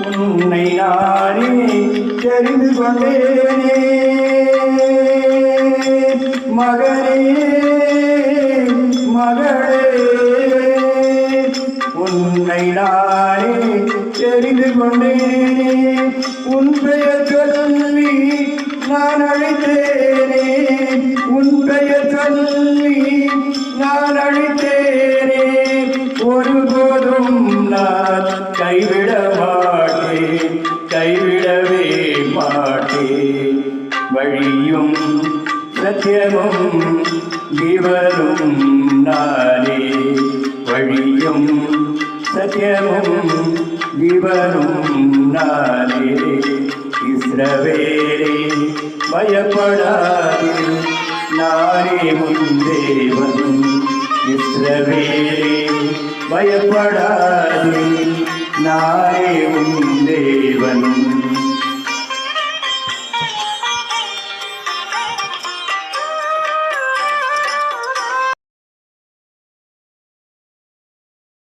உன்னை நானே தெரிந்து கொண்டேனே மகனே மகளே. உன்னை நானே தெரிந்து கொண்டேனே உன் பெயர் சொல்லி நான் அழைத்தேனே உன் பெயர் சொல்லி நான் அழைத்தேனே. ஒருபோதும் நான் கைவிட மாட்டேன் கைவிடவே மாட்டேன். வழியும் சத்தியமும் ஜீவனும் நானே வழியும் சத்தியமும் ஜீவனும் நானே. இஸ்ரவேலே பயப்படாதே நானே உன் தேவன். இஸ்ரவேலே பயப்படாதே நானே உன் தேவன்.